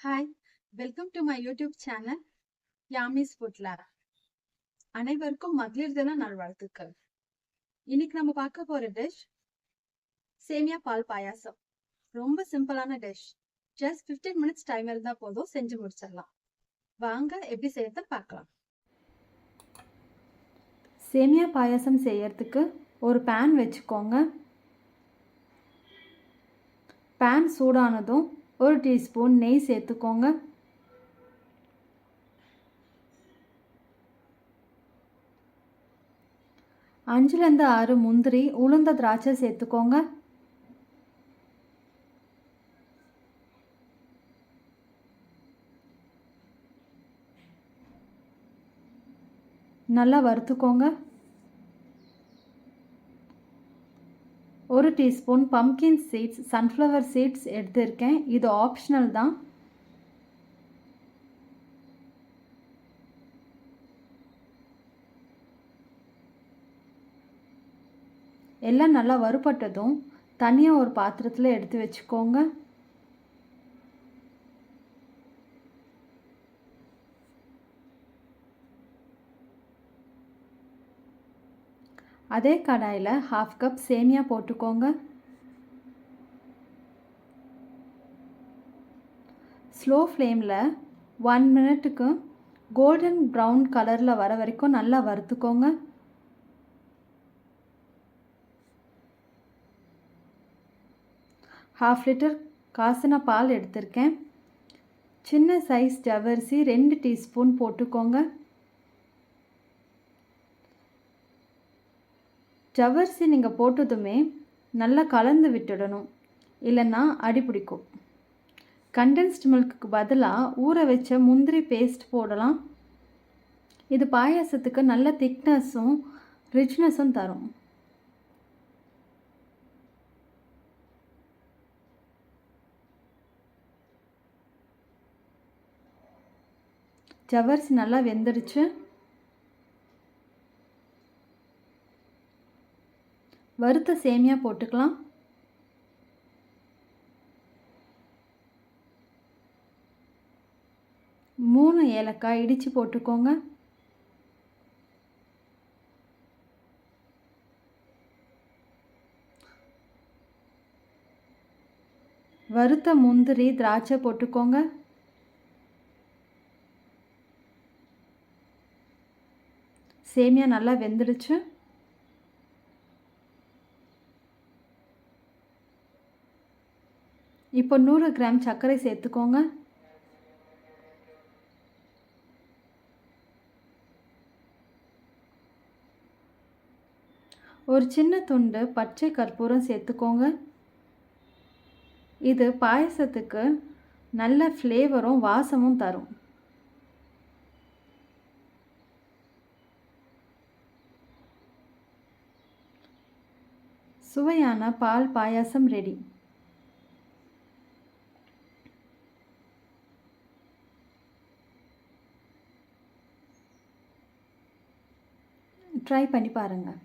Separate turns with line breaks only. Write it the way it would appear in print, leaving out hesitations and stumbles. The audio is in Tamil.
Hi, welcome to my YouTube channel Yummy's Food Lab. அனைவருக்கும் மகளிர் தின நல்வாழ்த்துக்கள். இன்னைக்கு நம்ம பார்க்க போற டிஷ் சேமியா பால் பாயாசம். ரொம்ப சிம்பிளான டிஷ். ஜஸ்ட் 15 மினிட்ஸ் டைம் இருந்தா போதும், செஞ்சு முடிச்சிடலாம். வாங்க எப்படி செய்யறது பார்க்கலாம்.
சேமியா பாயாசம் செய்யறதுக்கு ஒரு பேன் வச்சுக்கோங்க. பேன் சூடானதும் 1 டீஸ்பூன் நெய் சேர்த்துக்கோங்க. அஞ்சுலேருந்து 6 முந்திரி, உளுந்த திராட்சை சேர்த்துக்கோங்க. நல்லா வறுத்துக்கோங்க. 1 teaspoon pumpkin seeds, sunflower seeds எடுத்திருக்கேன். இது ஆப்ஷனல் தான். எல்லாம் நல்லா வறுபட்டதும் தனியாக ஒரு பாத்திரத்தில் எடுத்து வச்சுக்கோங்க. அதே கடாயில் 1/2 கப் சேமியா போட்டுக்கோங்க. ஸ்லோ ஃப்ளேமில் 1 மினிட்டுக்கு கோல்டன் ப்ரௌன் கலரில் வர வரைக்கும் நல்லா வறுத்துக்கோங்க. ½ லிட்டர் காசின பால் எடுத்திருக்கேன். சின்ன சைஸ் ஜவ்வரிசி 2 டீஸ்பூன் போட்டுக்கோங்க. ஜவ்வரிசி நீங்கள் போட்டதுமே நல்லா கலந்து விட்டுடணும், இல்லைன்னா அடி பிடிக்கும். கண்டென்ஸ்ட் மில்க்குக்கு பதிலாக ஊற வச்ச முந்திரி பேஸ்ட் போடலாம். இது பாயாசத்துக்கு நல்ல திக்னஸும் ரிச்னஸும் தரும். ஜவ்வரிசி நல்லா வெந்துடுச்சு. வறுத்த சேமியா போட்டுக்கலாம். மூணு ஏலக்காய் இடித்து போட்டுக்கோங்க. வறுத்த முந்திரி திராட்சை போட்டுக்கோங்க. சேமியா நல்லா வெந்துடுச்சு. இப்போ 100 கிராம் சர்க்கரை சேர்த்துக்கோங்க. ஒரு சின்ன துண்டு பச்சை கற்பூரம் சேர்த்துக்கோங்க. இது பாயசத்துக்கு நல்ல ஃப்ளேவரும் வாசமும் தரும். சுவையான பால் பாயாசம் ரெடி. ட்ரை பண்ணி பாருங்கள்.